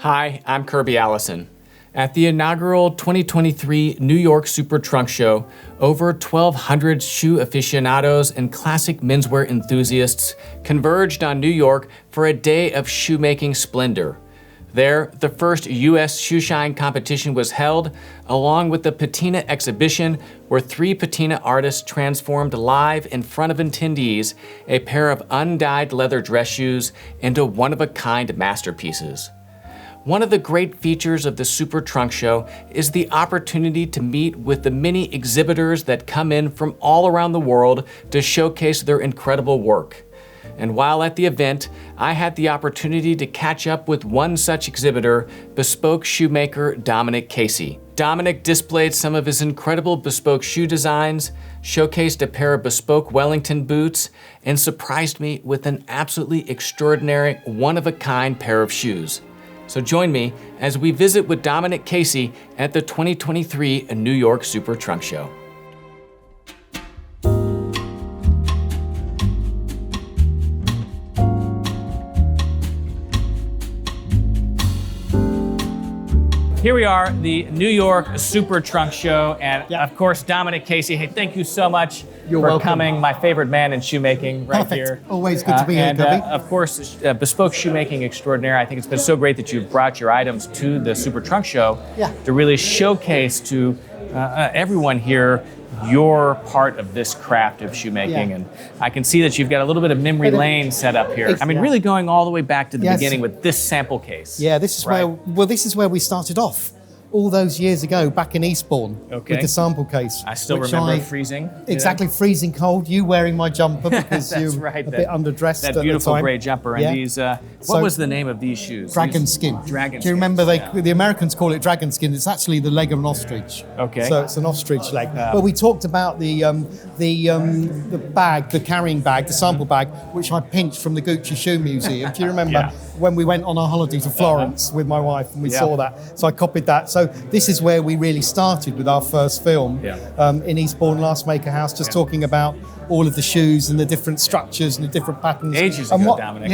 Hi, I'm Kirby Allison. At the inaugural 2023 New York Super Trunk Show, over 1,200 shoe aficionados and classic menswear enthusiasts converged on New York for a day of shoemaking splendor. There, the first U.S. shoe shine competition was held, along with the patina exhibition, where 3 patina artists transformed live in front of attendees a pair of undyed leather dress shoes into one-of-a-kind masterpieces. One of the great features of the Super Trunk Show is the opportunity to meet with the many exhibitors that come in from all around the world to showcase their incredible work. And while at the event, I had the opportunity to catch up with one such exhibitor, bespoke shoemaker Dominic Casey. Dominic displayed some of his incredible bespoke shoe designs, showcased a pair of bespoke Wellington boots, and surprised me with an absolutely extraordinary, one-of-a-kind pair of shoes. So join me as we visit with Dominic Casey at the 2023 New York Super Trunk Show. Here we are, the New York Super Trunk Show, and of course, Dominic Casey. Hey, thank you so much for coming. My favorite man in shoemaking right here. Always good to be here, Kirby. Of course, bespoke shoemaking extraordinaire. I think it's been so great that you've brought your items to the Super Trunk Show to really showcase to everyone here your part of this craft of shoemaking. And I can see that you've got a little bit of memory lane set up here. I mean, really going all the way back to the beginning with this sample case. Yeah, this is this is where we started off all those years ago, back in Eastbourne, with the sample case. I still remember freezing. Exactly, freezing cold. You wearing my jumper because you were a bit underdressed at the time. That beautiful gray jumper. And these, what was the name of these shoes? Dragon skin. Dragon skin. Do you remember the Americans call it dragon skin? It's actually the leg of an ostrich. Okay. So it's an ostrich leg. But we talked about the bag, the carrying bag, the sample bag, which I pinched from the Gucci Shoe Museum. Do you remember when we went on our holiday to Florence with my wife and we saw that? So I copied that. So this is where we really started with our first film in Eastbourne Last Maker House, just talking about all of the shoes and the different structures and the different patterns. Ages ago, Dominic.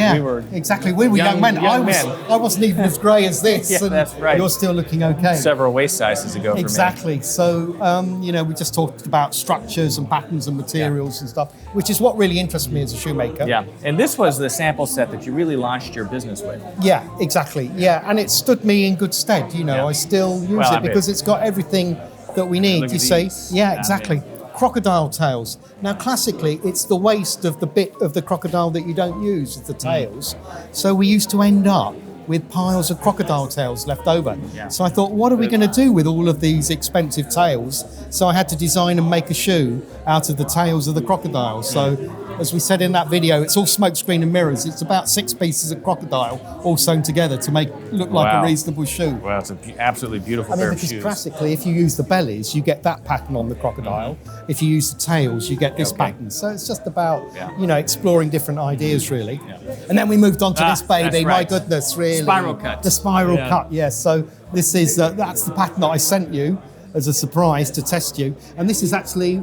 We were young men. I wasn't even as grey as this. And that's right. You're still looking okay. Several waist sizes ago Exactly. for me. So, we just talked about structures and patterns and materials and stuff, which is what really interests me as a shoemaker. Yeah, and this was the sample set that you really launched your business with. Yeah, exactly. Yeah, and it stood me in good stead. I still use it because it's got everything that we need, you see. Yeah, exactly. Crocodile tails. Now, classically, it's the waist of the bit of the crocodile that you don't use, the tails. So we used to end up with piles of crocodile tails left over. So I thought, what are we going to do with all of these expensive tails? So I had to design and make a shoe out of the tails of the crocodiles. So as we said in that video, it's all smokescreen and mirrors. It's about 6 pieces of crocodile all sewn together to look like a reasonable shoe. Well, it's an absolutely beautiful pair of shoes. Because classically, if you use the bellies, you get that pattern on the crocodile. If you use the tails, you get this pattern. So it's just about, exploring different ideas, really. And then we moved on to this baby. My goodness, really. Spiral cut. The spiral cut, yes. So this is, that's the pattern that I sent you as a surprise to test you, and this is actually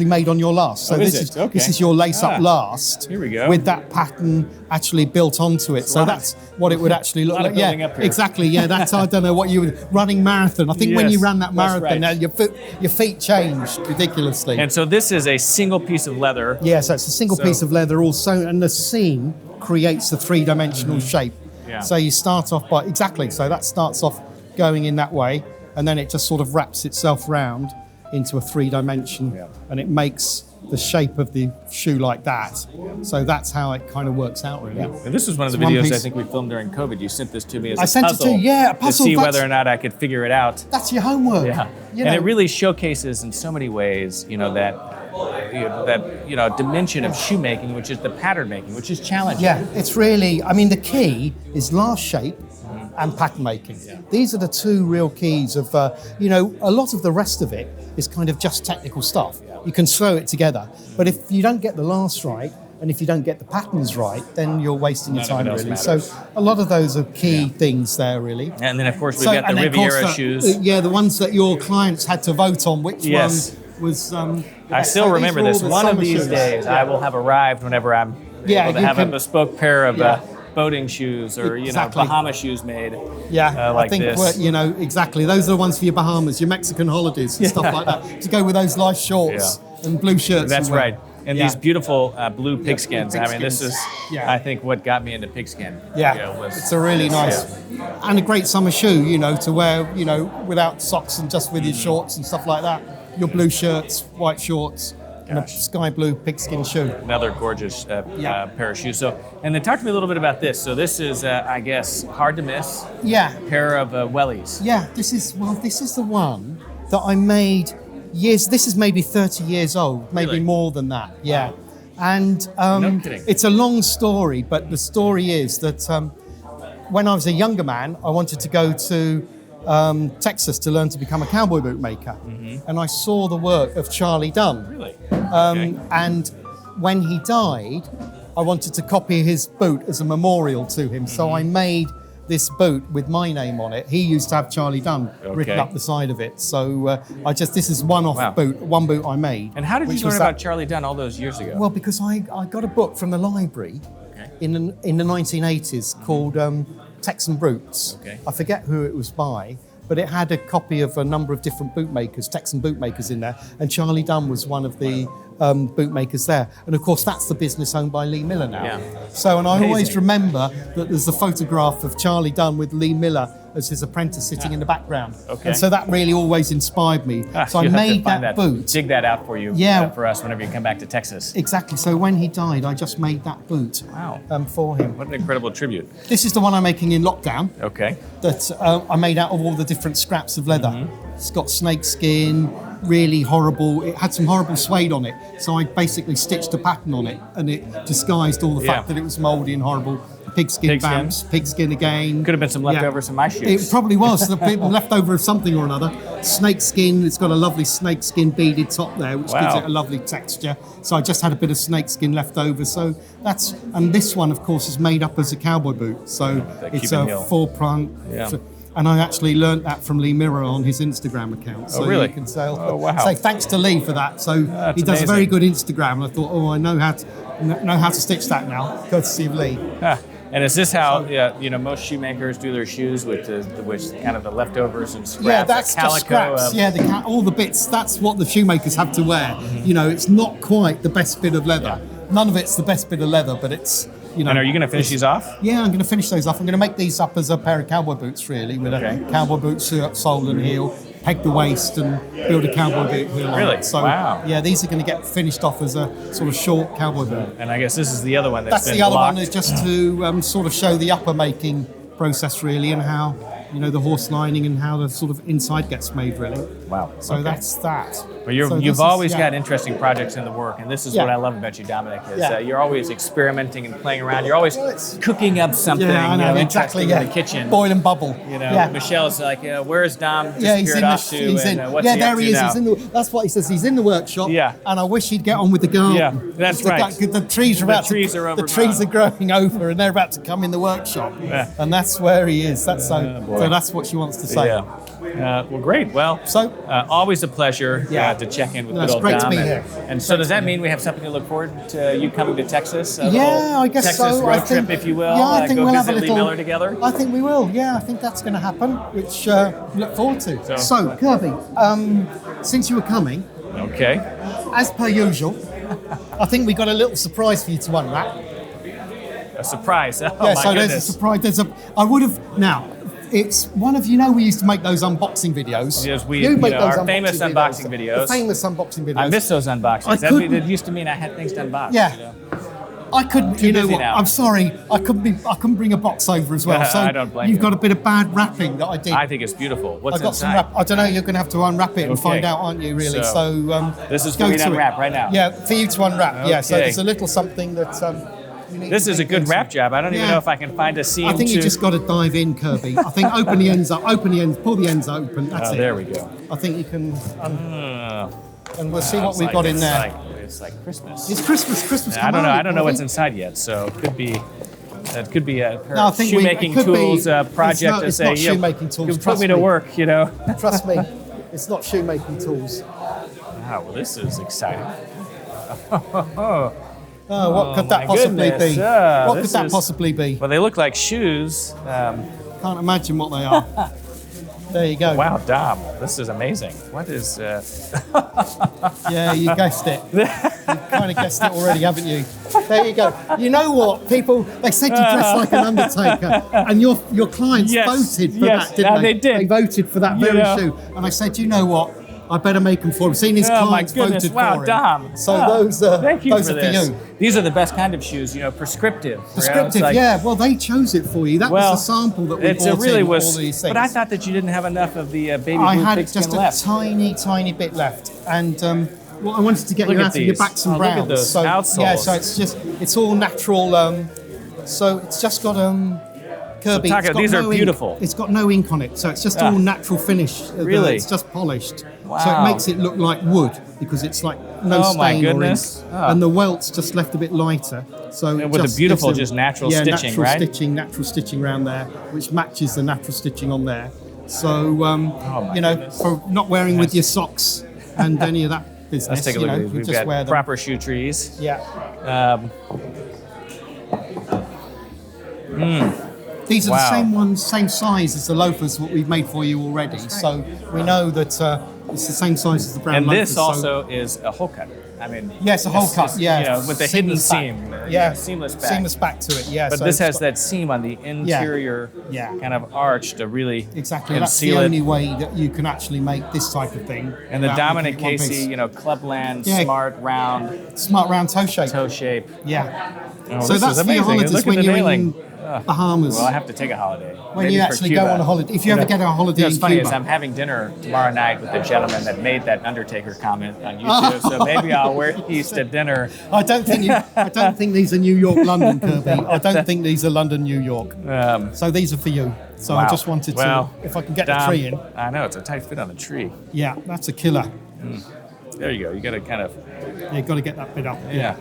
made on your last. So this is your lace-up last. Here we go. With that pattern actually built onto it. So that's what it would actually look like. Yeah, exactly. Yeah, that's I don't know what you were running marathon. I think when you ran that marathon, your feet changed ridiculously. And so this is a single piece of leather. Yeah, so it's a single piece of leather all sewn, and the seam creates the 3-dimensional shape. Yeah. So you start off by so that starts off going in that way. And then it just sort of wraps itself round into a 3-dimension, and it makes the shape of the shoe like that. So that's how it kind of works out, really. And this was one of the videos I think we filmed during COVID. You sent this to me as a puzzle. I sent it to you, a puzzle. To see whether or not I could figure it out. That's your homework. Yeah. And it really showcases in so many ways, that dimension of shoemaking, which is the pattern making, which is challenging. Yeah, it's really, the key is last shape and pattern making. These are the 2 real keys of, a lot of the rest of it is kind of just technical stuff. You can sew it together, but if you don't get the last right, and if you don't get the patterns right, then you're wasting your time, really. So a lot of those are key things there, really. And then, of course, we've got the Riviera shoes. The ones that your clients had to vote on, which one was... I still remember this. One of these days, I will have arrived whenever I'm able to have a bespoke pair of boating shoes or Exactly. Bahama shoes made. Yeah, like I think this. exactly. Those are the ones for your Bahamas, your Mexican holidays and stuff like that. To go with those nice shorts and blue shirts. That's right. And these beautiful blue pigskins. blue I mean, this is, I think, what got me into pigskin. It's a really nice and a great summer shoe, to wear, without socks and just with your shorts and stuff like that. Your blue shirts, white shorts, and a sky blue pigskin shoe. Another gorgeous pair of shoes. So, and then talk to me a little bit about this. So this is, I guess, hard to miss. Yeah. Pair of wellies. Yeah. This is the one that I made. This is maybe 30 years old, maybe more than that. Yeah. And No kidding. it's a long story, but the story is that when I was a younger man, I wanted to go to Texas to learn to become a cowboy boot maker. And I saw the work of Charlie Dunn. Really? And when he died, I wanted to copy his boot as a memorial to him. So I made this boot with my name on it. He used to have Charlie Dunn written up the side of it. So this is one boot I made. And how did you learn about Charlie Dunn all those years ago? Well, because I got a book from the library in the 1980s called Texan Boots. I forget who it was by, but it had a copy of a number of different bootmakers, Texan bootmakers in there, and Charlie Dunn was one of the bootmakers there. And of course, that's the business owned by Lee Miller now. So, and I always remember that there's a photograph of Charlie Dunn withLee Miller as his apprentice sitting in the background. And so that really always inspired me. So I made that boot. Dig that out for you, for us whenever you come back to Texas. Exactly. So when he died, I just made that boot for him. What an incredible tribute. This is the one I'm making in lockdown. That I made out of all the different scraps of leather. It's got snake skin, really horrible. It had some horrible suede on it. So I basically stitched a pattern on it and it disguised all the fact that it was mouldy and horrible. Pigskin vamps, pigskin again. Could have been some leftovers from my shoes. It probably was. Leftover of something or another. Snake skin, it's got a lovely snake skin beaded top there, which gives it a lovely texture. So I just had a bit of snake skin left over. So and this one, of course, is made up as a cowboy boot. So it's a full prong. And I actually learnt that from Lee Miller on his Instagram account. So you can say thanks to Lee for that. So he does a very good Instagram. And I thought, I know how to stitch that now, courtesy of Lee. And is this how most shoemakers do their shoes with kind of the leftovers and scraps? Yeah, that's just scraps. All the bits. That's what the shoemakers have to wear. It's not quite the best bit of leather. None of it's the best bit of leather, but it's. And are you going to finish these off? Yeah, I'm going to finish those off. I'm going to make these up as a pair of cowboy boots, really, with a cowboy boot sole and heel, peg the waist, and build a cowboy boot heel on it. So, these are going to get finished off as a sort of short cowboy boot. And I guess this is the other one that's been the other blocked. one is just to sort of show the upper making process, really, and how the horse lining and how the sort of inside gets made, really. Wow. So that's that. But you've always got interesting projects in the work, and this is what I love about you, Dominic, is you're always experimenting and playing around. You're always cooking up something exactly, in the kitchen. Boil and bubble. Michelle's like, where's Dom disappeared off to? What's he there up he to is. now? That's what he says. He's in the workshop. And I wish he'd get on with the garden. Yeah, that's right. The trees are growing over, and they're about to come in the workshop. And that's where he is. So that's what she wants to say. Well, great. Well, always a pleasure to check in with good old Dom. It's great to be here. And so does that mean we have something to look forward to you coming to Texas? I guess Texas so. road trip, if you will. I think go we'll visit have a little, Lee Miller together. I think we will. Yeah, I think that's going to happen, which we look forward to. So Kirby, since you were coming, as per usual, I think we got a little surprise for you to unwrap. A surprise. Oh, my goodness. There's a surprise. I would have now. It's one of we used to make those unboxing videos. Yes, we our famous unboxing videos. The famous unboxing videos. I miss those unboxings. That used to mean I had things to unbox. Yeah. I couldn't. You know what? I'm sorry. I couldn't bring a box over as well. So I don't blame you. You've got a bit of bad wrapping that I did. I think it's beautiful. What's inside? I don't know. You're going to have to unwrap it and find out, aren't you? Really. So this is for me to unwrap right now. Yeah, for you to unwrap. Okay. Yeah. So there's a little something that. This is a good wrap job. I don't even know if I can find a seam. I think you just got to dive in, Kirby. I think open the ends up, pull the ends open. That's it. There we go. I think you can. And we'll see what we've got in there. It's like Christmas. It's Christmas. I don't know. I don't know what's inside yet. So it could be. That could be a shoemaking tools project to say, shoemaking tools. Put me to work, Trust me, it's not shoemaking tools. Wow. Well, this is exciting. Oh, what could that possibly be? What could that possibly be? Well, they look like shoes. Can't imagine what they are. There you go. Wow, Dom, this is amazing. What is... Yeah, you guessed it. You kind of guessed it already, haven't you? There you go. You know what? People, they said you dress like an undertaker, and your clients voted for that, didn't they? They did. They voted for that very shoe. And I said, you know what? I better make them for him. Seeing his clients voted for him. Dom. So those are for you. These are the best kind of shoes, prescriptive. Prescriptive, Well, they chose it for you. That was the sample that we bought in all these things. But I thought that you didn't have enough of the baby blue I had pigskin just left. a tiny bit left. And what I wanted to get you out of your backs and browns. Look at those outsoles. Yeah, so it's all natural. So it's just got Kirby. So, these are beautiful. It's got no ink on it, so it's just all natural finish. Really? It's just polished. Wow. So it makes it look like wood because it's like no stain or ink. And the welt's just left a bit lighter. So with the beautiful just natural stitching, right? Natural stitching around there, which matches the natural stitching on there. So for not wearing with your socks and any of that business. Let's take a look at these. We've just got proper shoe trees. Yeah. These are the same ones, same size as the loafers what we've made for you already. So we know that it's the same size as the brown loafers. And this also is a hole cut. I mean, yes, a hole cut. With the hidden seam. Seamless back. Seamless back to it. Yeah. But so this has that seam on the interior kind of arch to really exactly. That's the only way that you can actually make this type of thing. And the Dominic Casey, Clubland, smart round toe shape. Yeah. Oh, so that's for your holidays when you're in Bahamas. Well, I have to take a holiday. When you actually go on a holiday, if you ever get a holiday in Cuba. What's funny is I'm having dinner tomorrow night with the gentleman that made that Undertaker comment on YouTube. So maybe I'll wear these to dinner. I don't think these are New York, London, Kirby. I don't think these are London, New York. So these are for you. So I just wanted to, if I can get the tree in. I know, it's a tight fit on the tree. Yeah, that's a killer. There you go. You got to kind of... You've got to get that bit up. Yeah.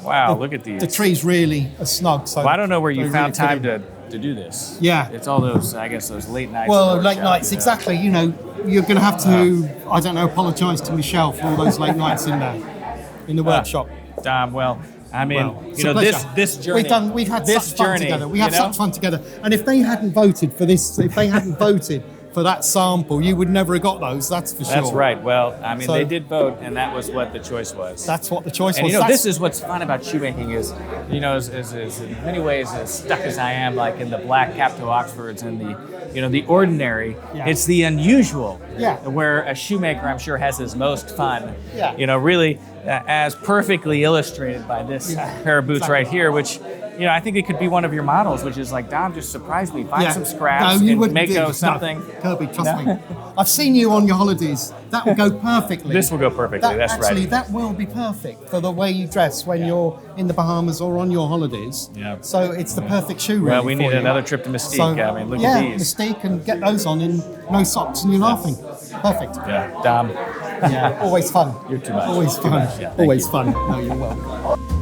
Wow, look at these. The tree's really snug. So I don't know where you found time to do this. Yeah. It's all those, I guess, those late nights. Well, late nights, exactly. You're going to have to, I don't know, apologise to Michelle for all those late nights in the workshop. Dom, well, I mean, this journey. We've had such fun together. We have such fun together. And if they hadn't voted for this, if they hadn't voted for that sample, you would never have got those, that's for sure. That's right. Well, I mean, they did vote, and that was what the choice was. That's what the choice was. And this is what's fun about shoemaking is, as in many ways, as stuck as I am, like in the black cap-toe Oxfords and the ordinary, it's the unusual where a shoemaker, I'm sure, has his most fun. Yeah. Really, as perfectly illustrated by this pair of boots right here, which... I think it could be one of your models, which is like, Dom, just surprise me. Find some scraps and make something. No, Kirby, trust me. I've seen you on your holidays. That will go perfectly. This will go perfectly, that's right. Actually, that will be perfect for the way you dress when you're in the Bahamas or on your holidays. Yeah. So it's the perfect shoe, really. Well, we need another trip to Mystique. Look at these. Yeah, Mystique, and get those on in no socks and you're laughing. Perfect. Yeah, Dom. Yeah, always fun. You're too much. Always fun. Always fun. No, you're welcome.